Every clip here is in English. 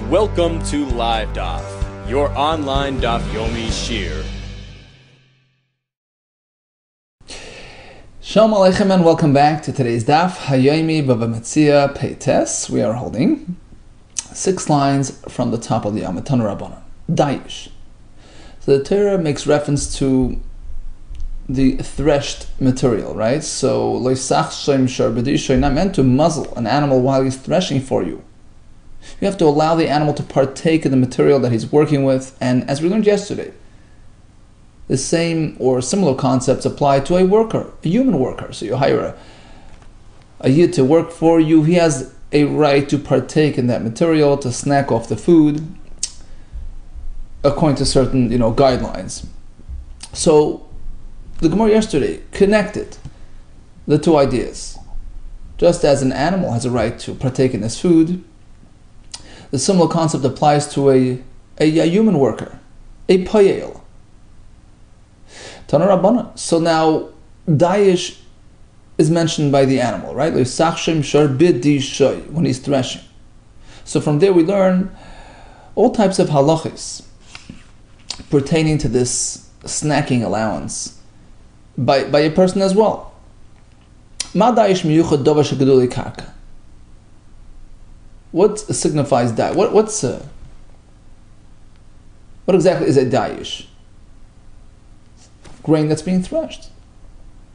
Welcome to Live DAF, your online DAF Yomi Shir. Shalom Aleichem and welcome back to today's DAF Hayomi Bava Metzia Peites. We are holding 6 lines from the top of the Amud Tanu Rabbanan. Dayish. So the Torah makes reference to the threshed material, right? So loisach shem sharbedisho, not meant to muzzle an animal while he's threshing for you. You have to allow the animal to partake in the material that he's working with, and as we learned yesterday, the same or similar concepts apply to a worker, a human worker. So you hire a yid to work for you, he has a right to partake in that material, to snack off the food, according to certain guidelines. So the Gemara yesterday connected the two ideas. Just as an animal has a right to partake in this food, the similar concept applies to a human worker, a payel. Tanu Rabbanan. So now, dayish is mentioned by the animal, right? When he's threshing. So from there we learn all types of halachis pertaining to this snacking allowance by a person as well. What signifies that? What exactly is a dayish? Grain that's being threshed.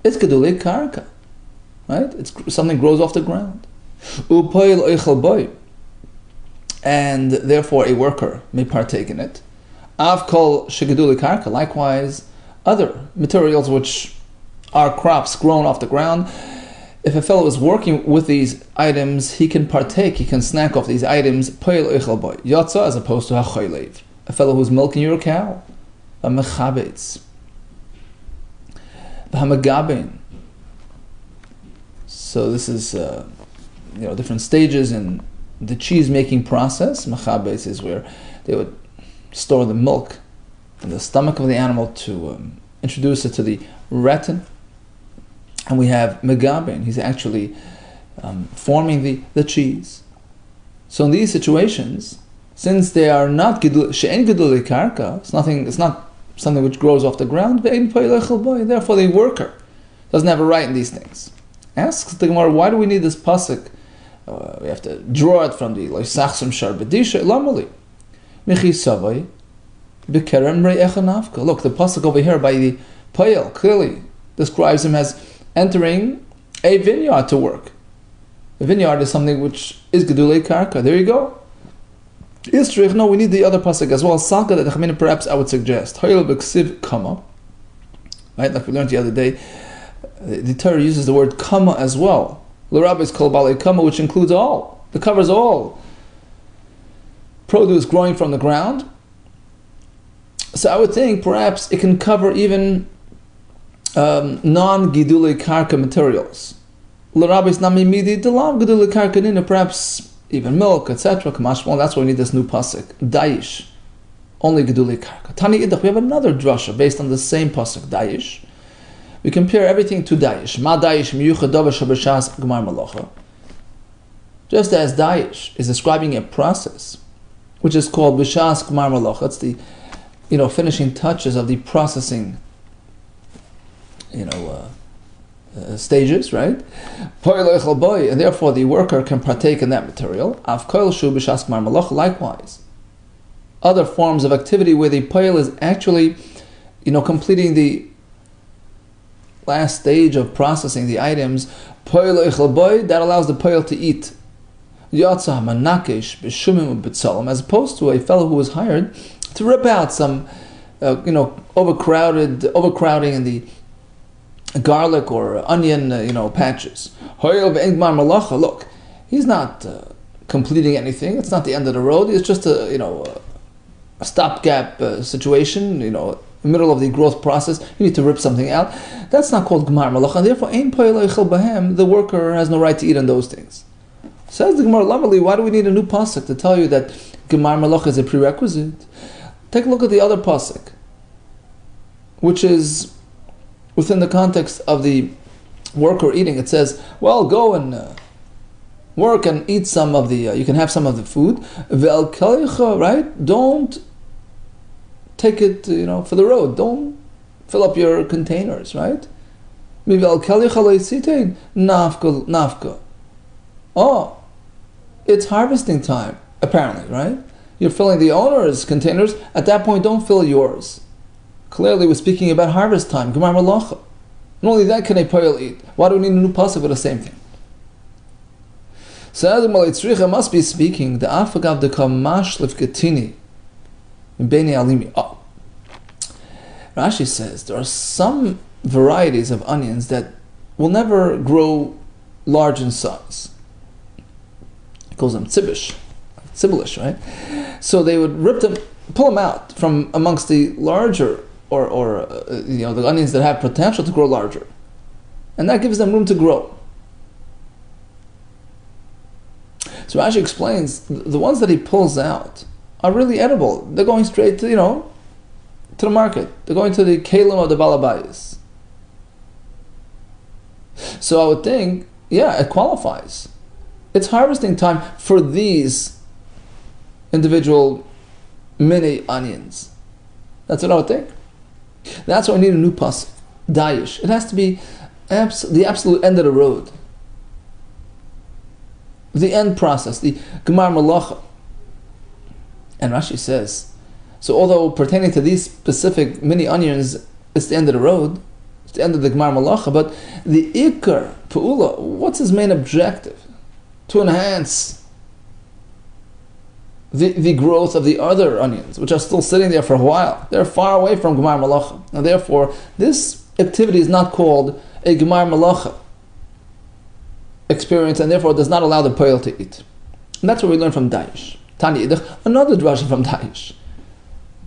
It's gedulei karka, right? It's something grows off the ground. And therefore a worker may partake in it. Avkol shegedulei karka. Likewise, other materials which are crops grown off the ground. If a fellow is working with these items, he can partake, he can snack off these items, yatsa, as opposed to hachaylev, a fellow who's milking your cow, v'mechabetz, v'hamagaben. So this is different stages in the cheese making process. Mechabetz is where they would store the milk in the stomach of the animal to introduce it to the retin. And we have megaben, he's actually forming the cheese. So in these situations, since they are not she'en gedulei karka, it's not something which grows off the ground, therefore the worker doesn't have a right in these things. Asks the Gemara, why do we need this pasuk? We have to draw it from the loisachsum sharbedisha lamali michi savai bekerem re'echanavka. Look, the pasuk over here by the payel clearly describes him as entering a vineyard to work. A vineyard is something which is gedulei karka. There you go. No, we need the other pasuk as well. Salka that perhaps I would suggest. Hayil b'ksiv kama. Right, like we learned the other day, the Torah uses the word kama as well. L'rabbis kol balei kama, which includes all. It covers all produce growing from the ground. So I would think perhaps it can cover even non-gidulei karka materials. L'rabbis nami midi delav gidulei karka nina, perhaps even milk, etc. Kamashmon. That's why we need this new pasuk. Dayish, only gidulei karka. Tani idach. We have another drasha based on the same pasuk. Dayish. We compare everything to dayish. Ma dayish miyuchad davar shabashas gemar malacha. Just as dayish is describing a process, which is called b'shas gemar malacha. It's the finishing touches of the processing stages, right? And therefore the worker can partake in that material. Likewise, other forms of activity where the poil is actually, completing the last stage of processing the items, that allows the poil to eat. As opposed to a fellow who was hired to rip out some, overcrowding in the garlic or onion, patches. Look, he's not completing anything. It's not the end of the road. It's just a stopgap situation. In the middle of the growth process, you need to rip something out. That's not called gemar malacha, and therefore ein poel eichel bahem. The worker has no right to eat on those things. Says the Gemara, lovely. Why do we need a new pasuk to tell you that gemar malacha is a prerequisite? Take a look at the other pasuk, which is within the context of the worker eating. It says, well, go and work and eat some of the, you can have some of the food. Ve'al kalicha, right? Don't take it, for the road. Don't fill up your containers, right? Ve'al kalicha le'sitein nafka. Oh, it's harvesting time, apparently, right? You're filling the owner's containers. At that point, don't fill yours. Clearly, we're speaking about harvest time. Gemar malacha. Not only that can a poil eat. Why do we need a new pasuk for the same thing? So Adam Tzricha must be speaking the afagav de kamashlif getini in beni alimi. Oh. Rashi says there are some varieties of onions that will never grow large in size. He calls them tzibblish, right? So they would pull them out from amongst the larger or the onions that have potential to grow larger, and that gives them room to grow. So Rashi explains the ones that he pulls out are really edible. They're going straight to to the market. They're going to the kelim of the balabayas. So I would think, it qualifies. It's harvesting time for these individual mini onions. That's what I would think. That's why we need a new pasuk. Dayish. It has to be the absolute end of the road. The end process, the Gemar Malacha. And Rashi says, so although pertaining to these specific mini onions, it's the end of the road, it's the end of the Gemar Malacha, but the Ikar, Pa'ula, what's his main objective? To enhance the growth of the other onions, which are still sitting there for a while. They're far away from Gemar Malacha. And therefore, this activity is not called a Gemar Malacha experience, and therefore does not allow the poil to eat. And that's what we learn from Da'ish. Tani Idach, another drasha from Da'ish.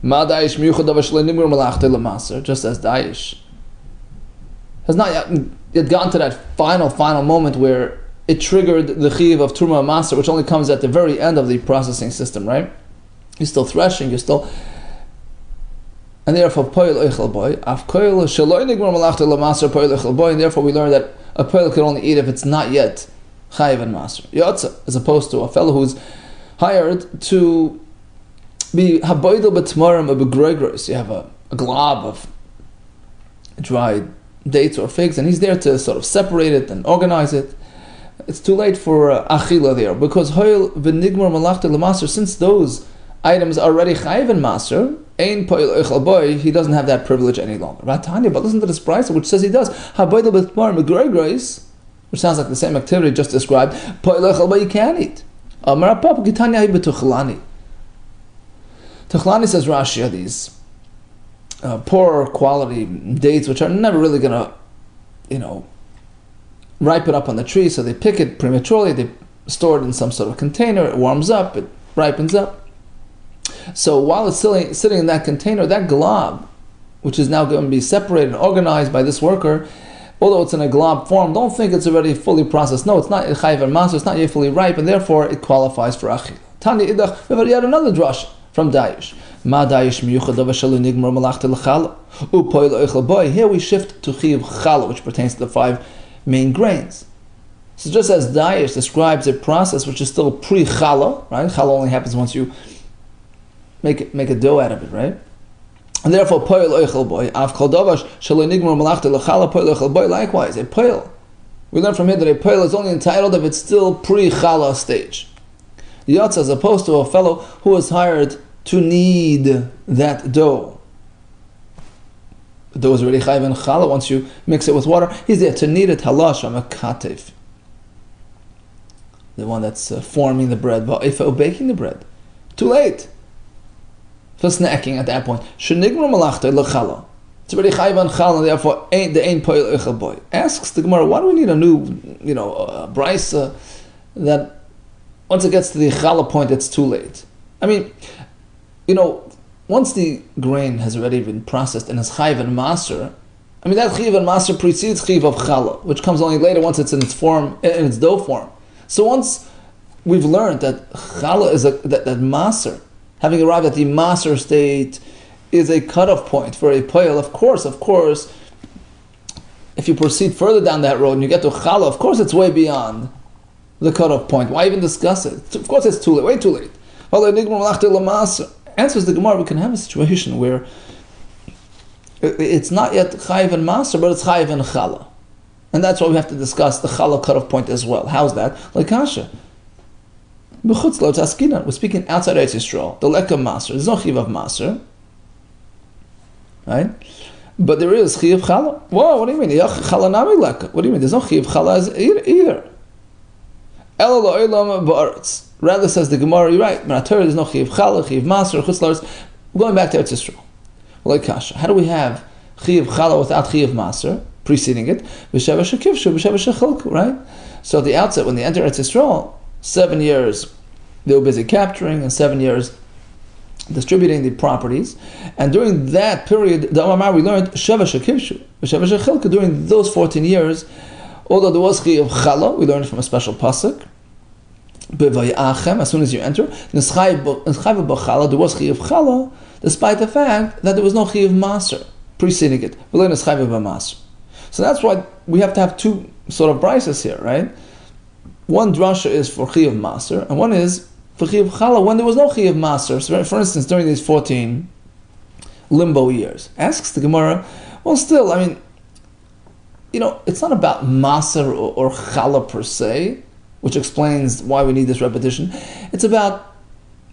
Ma Da'ish miyuchad avashle nimur malachte lemaser, just as Da'ish has not yet gotten to that final moment where it triggered the chiv of Turma Maser, which only comes at the very end of the processing system, right? You're still threshing, and therefore poil eichel boy, af koil sheloi nigmur malachte lemaser poil eichel boy, and therefore we learn that a poil can only eat if it's not yet chayiv and maser. Yotza, as opposed to a fellow who's hired to be haboidel betmarim or begregros. You have a glob of dried dates or figs, and he's there to sort of separate it and organize it. It's too late for achila there, because hoil v'nigmur malachta lemaser, since those items are already chayiv and maser, ein poil eichel boy, he doesn't have that privilege any longer. Ratanya, but listen to this price, which says he does. Haboidel betmarim begregros, which sounds like the same activity just described. Poil eichel boy, you can eat. Amarapap gitanya hi betuchlani. Tuchlani, says Rashi, are these poor quality dates which are never really going to, ripen up on the tree, so they pick it prematurely, they store it in some sort of container, it warms up, it ripens up. So while it's sitting in that container, that glob, which is now going to be separated and organized by this worker, although it's in a glob form, don't think it's already fully processed. No, it's not chayiv and maser, it's not yet fully ripe, and therefore it qualifies for achil. Tani idach, we have yet another drush from Da'ish. Ma Da'ish miyuchad avashalu nigmar malachta l'chala u'poil oichel boy. Here we shift to chiv chala, which pertains to the 5 main grains. So just as Da'ish describes a process which is still pre-chala, right? Chala only happens once you make a dough out of it, right? And therefore, poil oichel boy, av kol davash shelo nigmar malachta l'chala poil oichel boy. Likewise, a poil. We learn from here that a poil is only entitled if it's still pre-chala stage. Yotz, as opposed to a fellow who was hired to knead that dough. The dough is already chayiv and chala. Once you mix it with water, he's there to knead it halash from a katev, the one that's forming the bread, or baking the bread. Too late for snacking at that point. Shenigmar malachta l'chala. It's already chayiv and chala, and therefore the ein poil eichel boy. Asks the Gemara, why do we need a new, brisa that once it gets to the chala point, it's too late? I mean, once the grain has already been processed and is chayiv and maser, that chayiv and maser precedes chayiv of chala, which comes only later once it's in its form, in its dough form. So once we've learned that chala is that maser, having arrived at the maser state, is a cutoff point for a poil. Of course, if you proceed further down that road and you get to chala, of course it's way beyond the cutoff point? Why even discuss it? Of course it's too late, way too late. Answers the Gemara, we can have a situation where it's not yet chayiv and maser, but it's chayiv and chala. And that's why we have to discuss the chala cutoff point as well. How's that? Like kasha. We're speaking outside Eretz Yisrael. The leka maser. There's no chiv of maser. Right? But there is chiv chala. Whoa, what do you mean? Chala nami leka. What do you mean? There's no chiv chala either. Rather, says the Gemara, you're right. There's no chiv chala, chiv maser, chutz la'aretz. We're going back to Eretz Yisrael. Like kasha. How do we have chiv chala without chiv maser preceding it? B'sheva shekivshu, b'sheva shechalku, right? So at the outset, when they enter Eretz Yisrael, 7 years they were busy capturing, and 7 years distributing the properties. And during that period, the Amar we learned sheva shekivshu, b'sheva shechalku. During those 14 years, although there was chiv chala, we learned from a special pasuk. As soon as you enter, there was chiv chala, despite the fact that there was no chiv maser preceding it. So that's why we have to have two sort of brises here, right? One drasha is for chiv maser, and one is for chiv chala when there was no chiv maser. So for instance, during these 14 limbo years, asks the Gemara, well, still, I mean, it's not about maser or chala per se, which explains why we need this repetition. It's about,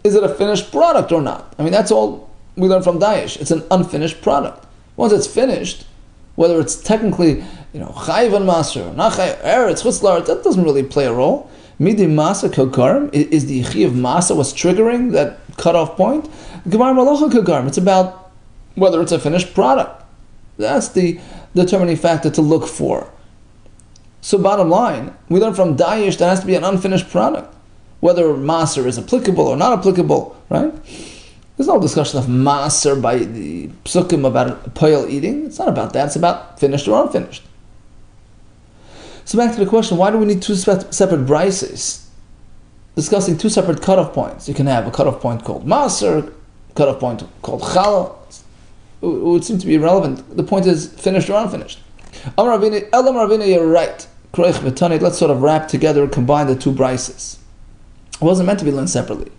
is it a finished product or not? I mean, that's all we learn from Daesh. It's an unfinished product. Once it's finished, whether it's technically, chayiv and maser, not chayiv, eretz, chutz la'aretz, that doesn't really play a role. Midi masa kagarim, is the chiv masa what's triggering that cutoff point? Gemar malacha kagarim, it's about whether it's a finished product. That's the determining factor to look for. So bottom line, we learn from Daesh that has to be an unfinished product. Whether maser is applicable or not applicable, right? There's no discussion of maser by the psukim about poil eating. It's not about that. It's about finished or unfinished. So back to the question, why do we need two separate brises discussing two separate cutoff points? You can have a cutoff point called maser, cutoff point called chala. It would seem to be irrelevant. The point is finished or unfinished. Amar Ravina, you're right. Let's sort of wrap together, combine the two brises. It wasn't meant to be learned separately.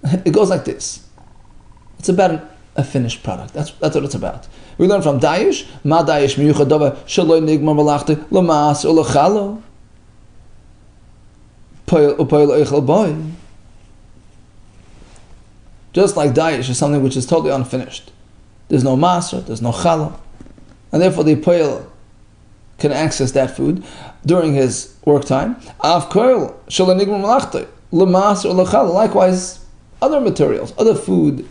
It goes like this. It's about a finished product. That's what it's about. We learn from Daesh, Ma Daesh miyuchad dava shaloi nigmar malachte l'maas u'l'chalo u'poil oichel boy. Just like Daesh is something which is totally unfinished. There's no maser, there's no chala, and therefore the poil can access that food during his work time. Av koil shaloi nigmar malachte l'maas u'l'chalo. Likewise, other materials, other food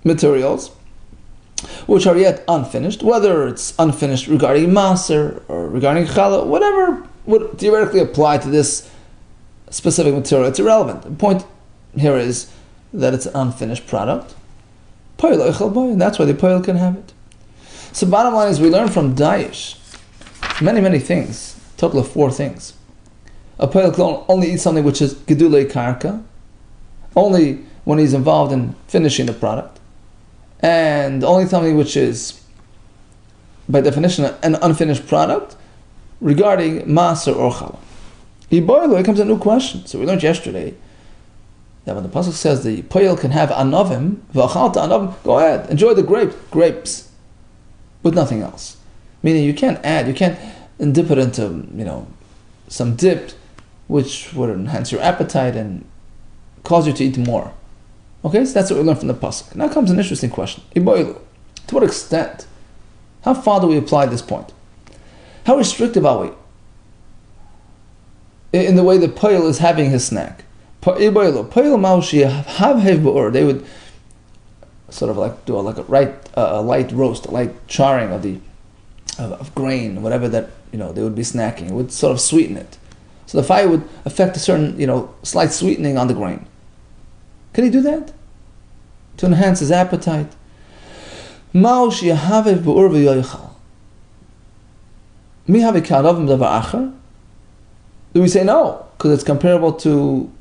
materials, which are yet unfinished, whether it's unfinished regarding maser or regarding challah, whatever would theoretically apply to this specific material, it's irrelevant. The point here is that it's an unfinished product, and that's why the poil can have it. So bottom line is we learn from Daesh many things, a total of 4 things. A poil can only eat something which is gedulei karka, only when he's involved in finishing the product, and only something which is, by definition, an unfinished product regarding maser or challah. Here comes a new question. So we learned yesterday that when the pasuk says the poil can have anavim, v'achalta anavim, go ahead, enjoy the grapes, with nothing else. Meaning you can't dip it into some dip, which would enhance your appetite and cause you to eat more. Okay, so that's what we learned from the pasuk. Now comes an interesting question. To what extent? How far do we apply this point? How restrictive are we in the way the poil is having his snack? They would sort of like do a light roast, a light charring of grain, whatever that they would be snacking. It would sort of sweeten it. So the fire would affect a certain slight sweetening on the grain. Can he do that? To enhance his appetite? Do we say no? Because it's comparable to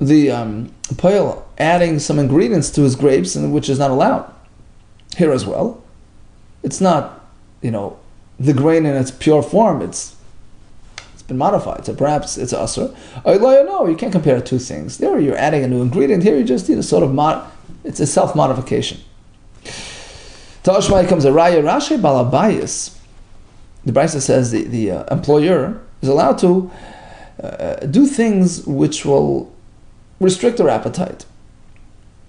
the poil adding some ingredients to his grapes, and which is not allowed here as well. It's not, the grain in its pure form. It's been modified, so perhaps it's asur. No, you can't compare two things. There you're adding a new ingredient, here you just need a sort of it's a self-modification. Tashmai comes a raya Rashi balabayis. The Brisa says the employer is allowed to do things which will restrict their appetite.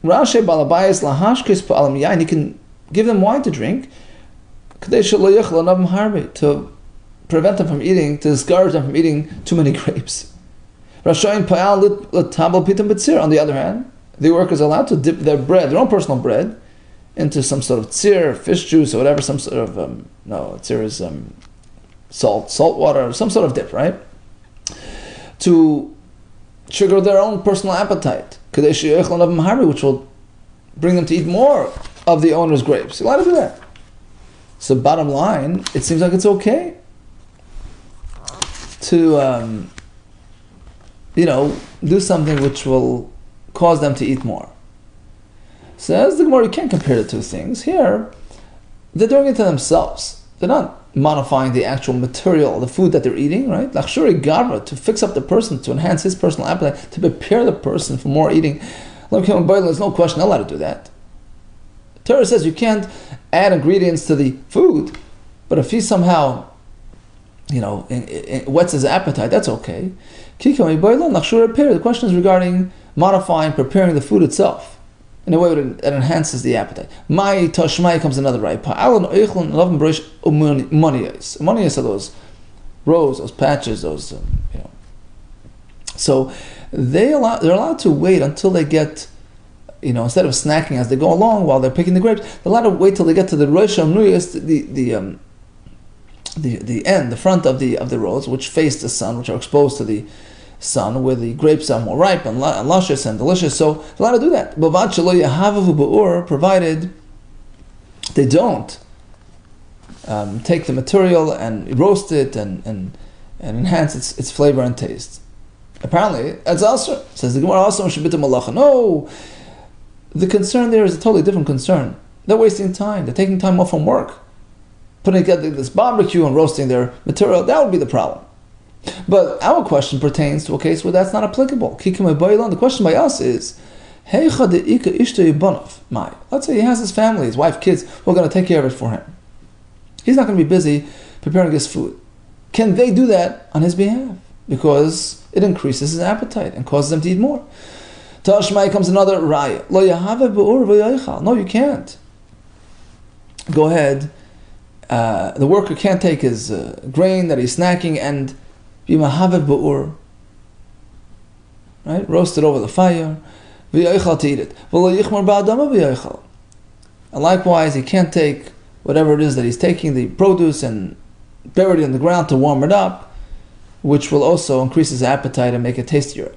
Rashi balabayis lahashkis pa'alam yain, he can give them wine to drink to prevent them from eating, to discourage them from eating too many grapes. On the other hand, the workers are allowed to dip their bread, their own personal bread, into some sort of tzir, fish juice, or whatever, some sort of, tzir is salt water, some sort of dip, right? To trigger their own personal appetite, which will bring them to eat more of the owner's grapes. You're allowed to do that. So bottom line, it seems like it's okay to, do something which will cause them to eat more. Says the Gemara, you can't compare the two things. Here, they're doing it to themselves. They're not modifying the actual material, the food that they're eating, right? Lachshuri garva, to fix up the person, to enhance his personal appetite, to prepare the person for more eating. There's no question they're allowed to do that. Torah says you can't add ingredients to the food, but if he somehow, it whets his appetite, that's okay. The question is regarding modifying, preparing the food itself in a way that enhances the appetite. My tashmai comes another right. Moniyas are those rows, those patches, those So they're allowed to wait until they get, instead of snacking as they go along while they're picking the grapes, they're allowed to wait till they get to the rosh hamnuyas, the end, the front of the rows, which face the sun, which are exposed to the sun, where the grapes are more ripe and luscious and delicious. So they're allowed to do that. Provided they don't take the material and roast it and enhance its flavor and taste. Apparently, that's also, says the Gemara, also malacha. No, the concern there is a totally different concern. They're wasting time. They're taking time off from work, putting together this barbecue and roasting their material. That would be the problem. But our question pertains to a case where that's not applicable. The question by us is, let's say he has his family, his wife, kids, who are going to take care of it for him. He's not going to be busy preparing his food. Can they do that on his behalf? Because it increases his appetite and causes them to eat more. Tashmai comes another raya. No, you can't. Go ahead. The worker can't take his grain that he's snacking and right? Roast it over the fire, to eat it. And likewise, he can't take whatever it is that he's taking, the produce, and bury it in the ground to warm it up, which will also increase his appetite and make it tastier.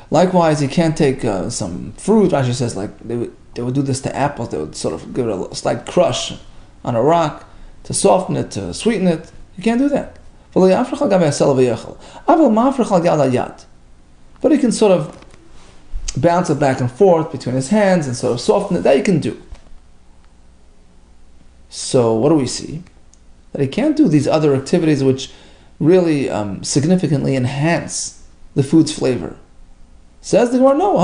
Likewise, he can't take some fruit. Rashi says, like they would do this to apples. They would sort of give it a slight crush on a rock to soften it, to sweeten it. You can't do that. But he can sort of bounce it back and forth between his hands and sort of soften it. That you can do. So what do we see? That he can't do these other activities which really significantly enhance the food's flavor. Says the Gemara, no,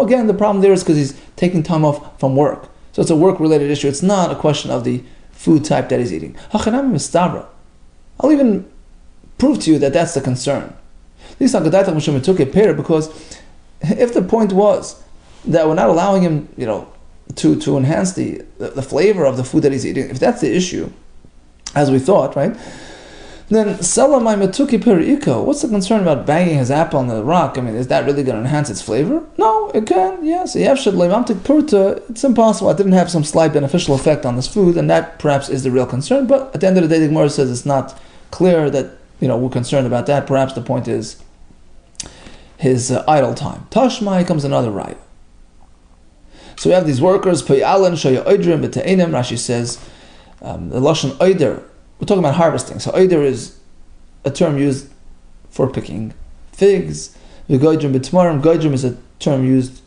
again, the problem there is because he's taking time off from work. So it's a work-related issue. It's not a question of the food type that he's eating. I'll even prove to you that that's the concern. Because if the point was that we're not allowing him, to enhance the flavor of the food that he's eating, if that's the issue, as we thought, right? Then what's the concern about banging his apple on the rock? I mean, is that really going to enhance its flavor? No, it can, yes. It's impossible. It didn't have some slight beneficial effect on this food, and that perhaps is the real concern. But at the end of the day, the Gemara says it's not clear that we're concerned about that. Perhaps the point is his idle time. Tashmai comes another raya. So we have these workers, Rashi says, the Lashon Oider, we're talking about harvesting. So Oider is a term used for picking figs. Goydrim b'tmarim, Goydrim is a term used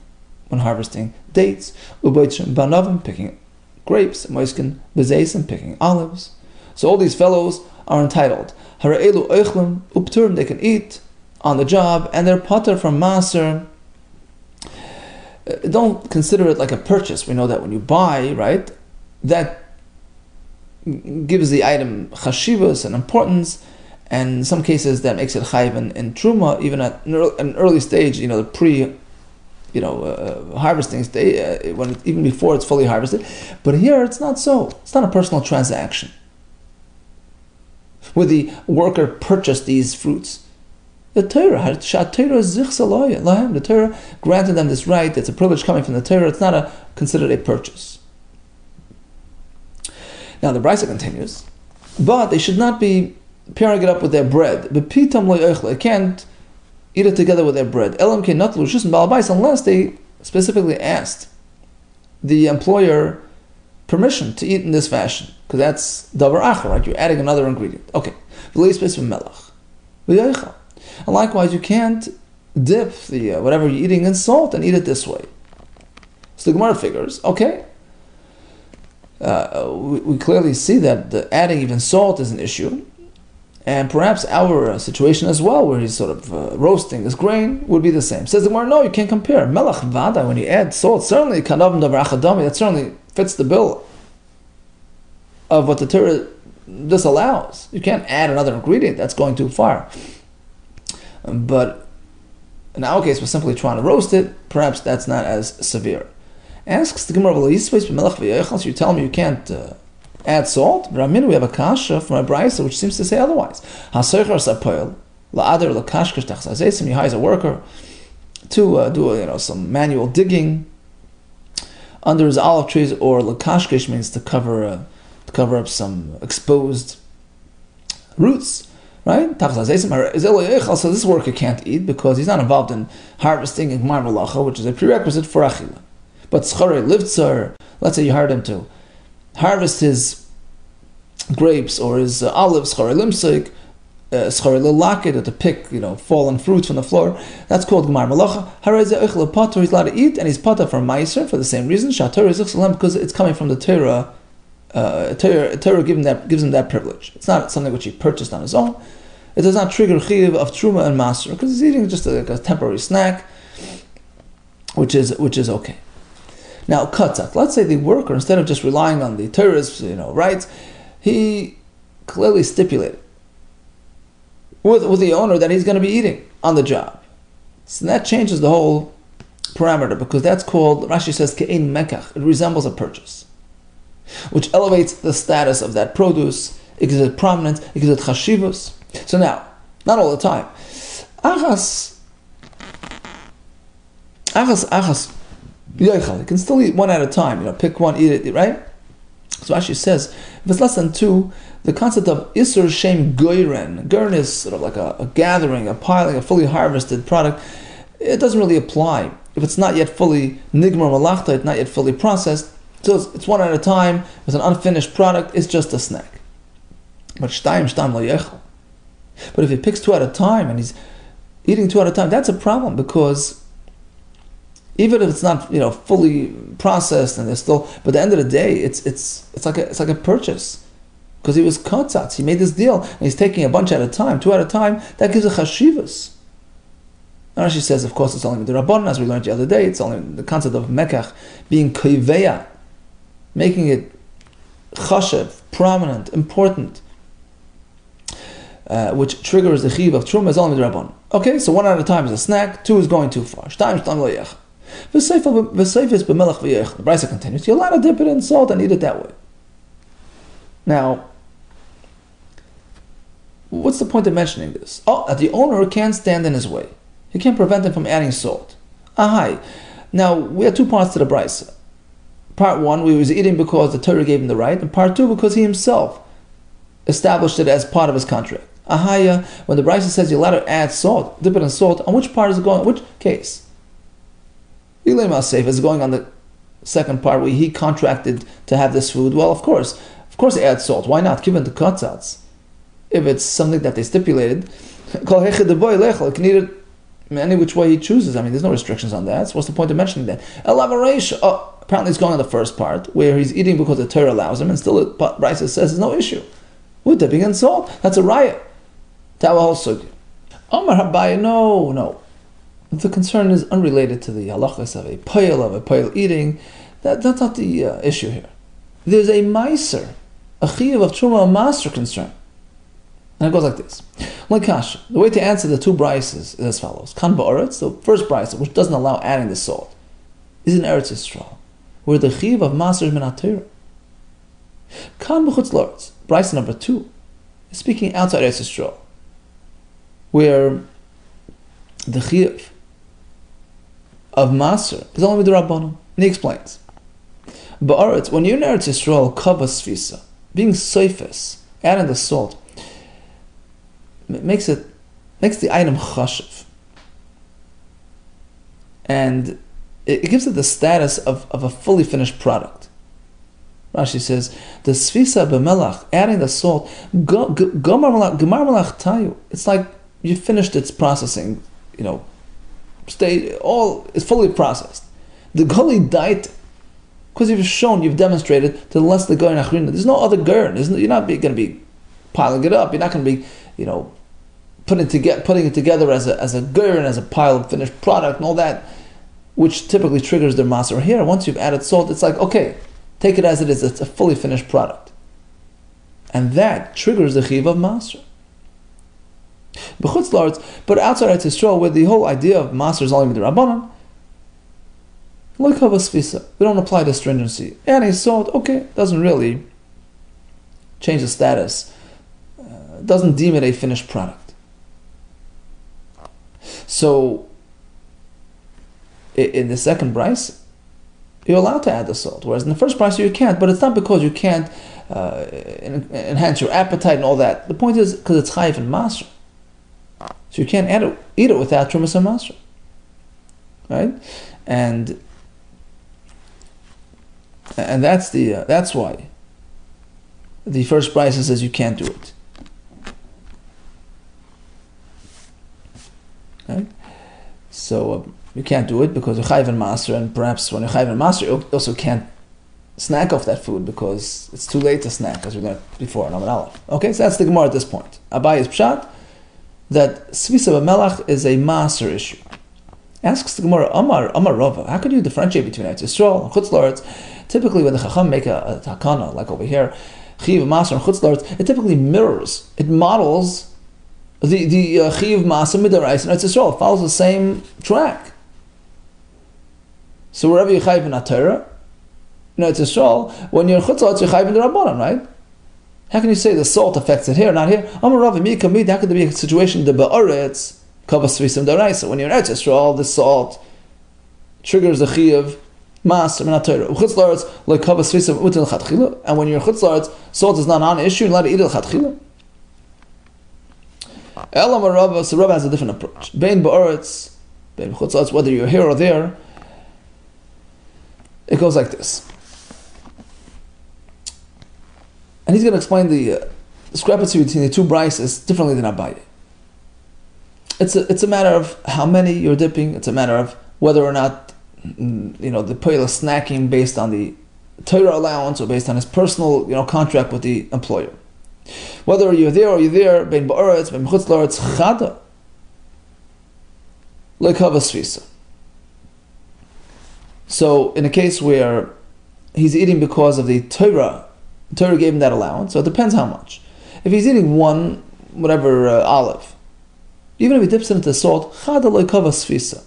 when harvesting dates. Uboitrim banavim, picking grapes, moiskin bezeis, and picking olives. So all these fellows are entitled. Hara'elu oichlem upturim, they can eat on the job, and they're pater from maser. Don't consider it like a purchase. We know that when you buy, right, that gives the item chashivas and importance, and in some cases that makes it chayiv in truma, even at an early stage, the pre, harvesting stage, even before it's fully harvested. But here it's not so. It's not a personal transaction where the worker purchased these fruits. The Torah granted them this right. It's a privilege coming from the Torah. It's not considered a purchase. Now the Brisa continues, but they should not be pairing it up with their bread. They can't eat it together with their bread. Unless they specifically asked the employer permission to eat in this fashion, because that's davar acher, right? You're adding another ingredient. Okay. And likewise, you can't dip the whatever you're eating in salt and eat it this way. So the Gemara figures, okay, we clearly see that adding even salt is an issue, and perhaps our situation as well, where he's sort of roasting this grain, would be the same. Says the Gemara, no, you can't compare. Melach vada, when you add salt, certainly kanavim davar achadami, that certainly fits the bill of what the Torah disallows. You can't add another ingredient, that's going too far. But in our case, we're simply trying to roast it. Perhaps that's not as severe. Asks the Gemara, so you tell me you can't add salt? But we have a kasha from a brisa which seems to say otherwise. You hire a worker to do some manual digging under his olive trees, or lakashkish means to cover up some exposed roots. Right? So this worker can't eat because he's not involved in harvesting and gmar malacha, which is a prerequisite for achila. But schare livtzar, let's say you hired him to harvest his grapes or his olives, schare limsik, schare lilakid, or to pick fallen fruits from the floor. That's called gmar malacha. Hareze eichel pater, he's allowed to eat, and he's pater for meiser for the same reason. Shator is because it's coming from the Torah. Torah gives him that privilege. It's not something which he purchased on his own. It does not trigger chiv of truma and maser, because he's eating just a temporary snack, which is okay. Now katzat. Let's say the worker, instead of just relying on the Torah's rights, he clearly stipulated with the owner that he's going to be eating on the job. So that changes the whole parameter, because that's called, Rashi says, ke'ein mekach. It resembles a purchase, which elevates the status of that produce. It gives it prominence, it gives it chashivus. So now, not all the time. Achas, yoichal, you can still eat one at a time. Pick one, eat it, right? So Rashi says, if it's less than two, the concept of isur shem goyren. Goyren is sort of like a gathering, a piling, a fully harvested product. It doesn't really apply. If it's not yet fully nigmar malachta, it's not yet fully processed, so it's one at a time, it's an unfinished product, it's just a snack. But shtam lo yechal. But if he picks two at a time and he's eating two at a time, that's a problem, because even if it's not fully processed and there's still, but at the end of the day, it's like a purchase, because he was katzatz. He made this deal and he's taking a bunch at a time, two at a time. That gives a chashivas. Rashi says, of course, it's only with the Rabbanan, as we learned the other day. It's only the concept of mekach being koiveya, making it chashev, prominent, important, which triggers the chiv of truma, is only the Rabbanan. Okay, so one at a time is a snack, two is going too far. The Brisa continues, you're allowed to dip it in salt and eat it that way. Now, what's the point of mentioning this? That the owner can't stand in his way. He can't prevent him from adding salt. Ahai. Now, we have two parts to the Brisa. Part one, we was eating because the Torah gave him the right, and part two, because he himself established it as part of his contract. Ahaya, when the Brisa says you're allowed to add salt, dip it in salt, on which part is it going? Which case? Ilema Seif is going on the second part where he contracted to have this food. Well, of course add salt. Why not? Given the katzatz. If it's something that they stipulated, he can eat it in any which way he chooses. I mean, there's no restrictions on that. So what's the point of mentioning that? Apparently, he's going on the first part, where he's eating because the Torah allows him, and still the Brisa says there's no issue. We're dipping in salt. That's a riot. That will also. Omar Habaya, no. The concern is unrelated to the halachas of a poil eating. That's not the issue here. There's a meiser, a chiyuv of truma, a master concern. And it goes like this. Like Kasha, the way to answer the two brises is as follows. Kan ba'aretz, the first brisa, which doesn't allow adding the salt, is in Eretz Yisrael, where the chiyuv of master is min ha-Torah. Kan b'chutz la'aretz, brisa number 2, is speaking outside Eretz Yisrael, where the chiyuv of master is only with the Rabbanon. And he explains. Ba'aretz, when you're in Eretz Yisrael, kavas svisa, being seifes, adding the salt, makes the item chashiv, and it gives it the status of a fully finished product. Rashi says the svisa b'melach, adding the salt, gemar melach tayu. It's like you finished its processing. It's fully processed. The goli diet, because you've demonstrated to the less the goyin achrina. There's no other goyin. You're not going to be piling it up. You're not going to be putting it together as a gur and as a pile of finished product and all that, which typically triggers their maser. Here, once you've added salt, it's like, okay, take it as it is. It's a fully finished product, and that triggers the chiv of maser. But outside Eretz Yisrael, where the whole idea of maser is only with the Rabbanon, we don't apply the stringency. Adding salt, okay, doesn't really change the status. Doesn't deem it a finished product. So, in the second price, you're allowed to add the salt, whereas in the first price you can't. But it's not because you can't enhance your appetite and all that. The point is because it's chayiv and masra, so you can't eat it without trumas and masra, right? And that's why the first price says you can't do it. Right? So you can't do it because you're chayiv and master, and perhaps when you're chayiv and master, you also can't snack off that food because it's too late to snack, as we learned before in Amar Aleph. Okay, so that's the Gemara at this point. Abayi's pshat that svisa b'melach is a master issue. Asks the Gemara, Amar Rava, how could you differentiate between Eretz Yisrael and Chutz La'aretz? Typically, when the Chacham make a takana, like over here, chiv master and Chutz La'aretz, it typically mirrors, it models the chiv maser midaraisa and Eretz Yisrael. It follows the same track. So wherever you chayiv in Torah, in Eretz Yisrael, when you're in Chutz La'aretz, you're chayiv in the Rabbanon, right? How can you say the salt affects it here, not here? Amar Rav Mikamid, how could there be a situation the ba'aretz kavas svisam daraisa? When you're in Eretz Yisrael, the salt triggers the chiv maser min Torah. Chutz La'aretz like kavas svisam utin l'chatchila, and when you're in Chutz La'aretz, salt is not on an issue. You're allowed to eat it l'chatchila. Elam Rava, so Rava has a different approach. Bein ba'aretz, bein Chutz La'aretz, whether you're here or there, it goes like this. And he's going to explain the discrepancy between the two brises differently than Abaye. It's a matter of how many you're dipping. It's a matter of whether or not the poil is snacking based on the Torah allowance or based on his personal contract with the employer. Whether you're there, bein ba'aretz, bein chutz la'aretz, chada, lekavas svisa. So in a case where he's eating because of the Torah gave him that allowance, so it depends how much. If he's eating one, olive, even if he dips it into salt, chada lekavas svisa.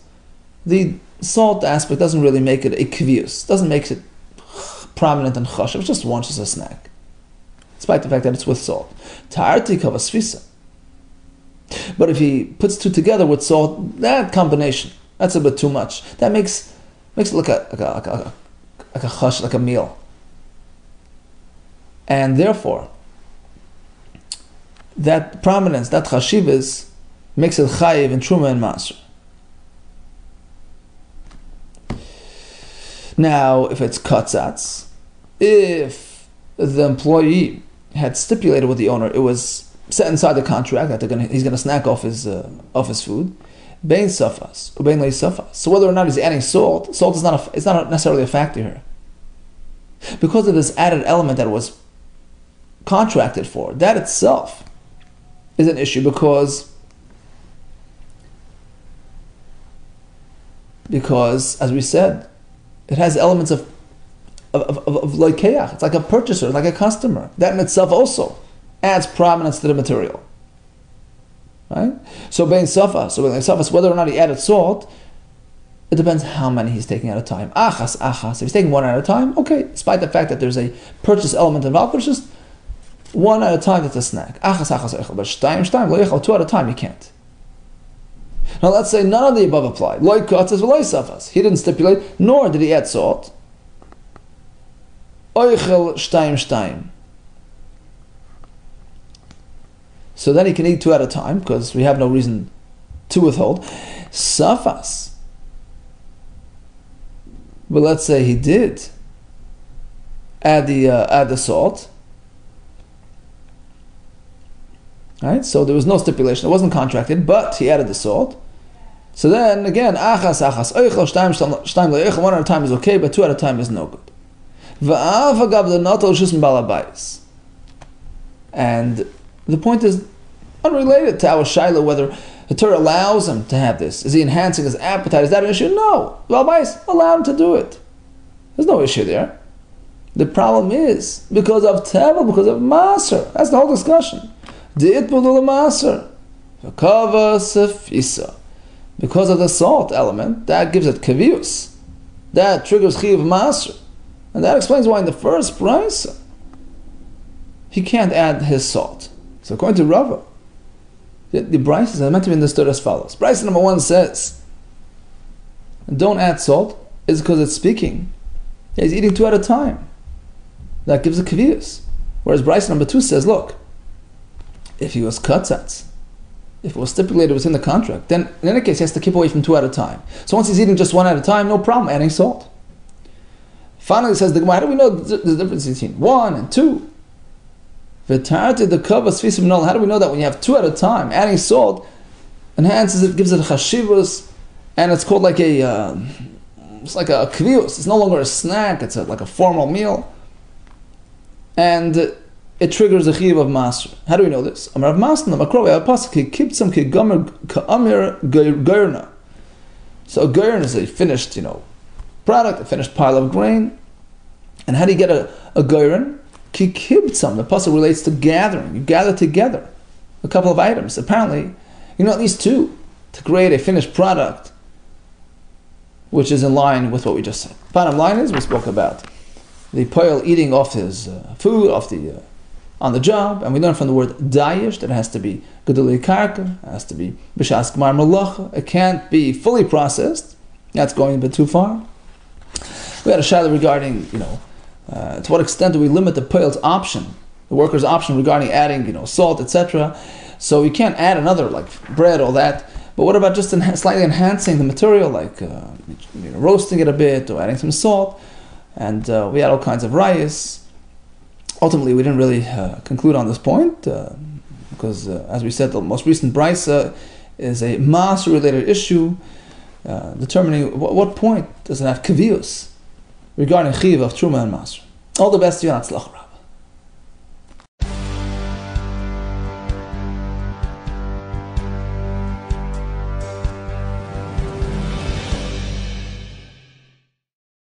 The salt aspect doesn't really make it a kvius, doesn't make it prominent and chashav. It's just one, just a snack, despite the fact that it's with salt. Ta'arti kavas svisa. But if he puts two together with salt, that combination, that's a bit too much. That makes it look like a chash, like a meal. And therefore, that prominence, that chashivas, makes it chayiv in truma and maser. Now, if it's katzatz, if the employee had stipulated with the owner, it was set inside the contract that he's going to snack off his food, bein safas, bein lei safas. So whether or not he's adding salt is not necessarily a factor here. because of this added element that was contracted for, that itself is an issue because as we said, it has elements of loikeach. It's like a purchaser, like a customer. That in itself also adds prominence to the material. Right? So bein safas, whether or not he added salt, it depends how many he's taking at a time. Achas. If he's taking one at a time, okay. Despite the fact that there's a purchase element involved, but it's just one at a time that's a snack. Achas, but shtayim, lo yechal, two at a time, you can't. Now let's say none of the above apply. Loy katzes v'loy safas. He didn't stipulate, nor did he add salt. Oichel shtayim. So then he can eat two at a time because we have no reason to withhold. Safas. But let's say he did add the salt. Right? So there was no stipulation. It wasn't contracted, but he added the salt. So then again, achas, oichel shtayim lo one at a time is okay, but two at a time is no good. And the point is unrelated to our shaila whether the Torah allows him to have this. Is he enhancing his appetite? Is that an issue? No. Rabbi's allowed him to do it. There's no issue there. The problem is because of tevel, because of maser. That's the whole discussion. Because of the salt element, that gives it kavius. That triggers chiv maser. And that explains why in the first price he can't add his salt. So according to Rava, the prices are meant to be understood as follows. Price number 1 says, don't add salt, is because it's speaking. He's eating two at a time. That gives a kavius. Whereas price number 2 says, look, if he was katzatz, if it was stipulated within the contract, then in any case he has to keep away from two at a time. So once he's eating just one at a time, no problem adding salt. Finally, says the Gemara, how do we know the difference between 1 and 2? How do we know that when you have two at a time, adding salt enhances it, gives it a chashivus, and it's called like it's like a kvius. It's no longer a snack, it's like a formal meal. And it triggers the chiv of master. How do we know this? Amar Masna, Makro, Pasuk, Kiptsam ki gomer ka'amir goyrna. So a goyrn is a finished, product, a finished pile of grain. And how do you get a goyrn? Ki kibtsam, the pasuk relates to gathering. You gather together a couple of items. Apparently, at least two to create a finished product, which is in line with what we just said. Bottom line is, we spoke about the poil eating off his food, on the job, and we learn from the word dayish that it has to be gedulei karka, it has to be b'shas gmar malacha. It can't be fully processed. That's going a bit too far. We had a shaila regarding, to what extent do we limit the poil's option, the worker's option regarding adding, salt, etc. So you can't add another, like bread, all that. But what about just slightly enhancing the material, like roasting it a bit or adding some salt? And we had all kinds of rayas. Ultimately, we didn't really conclude on this point because, as we said, the most recent brisa is a mas-related issue, determining what point does it have kavius regarding chiv of truma and mas. All the best to you, and atzlach.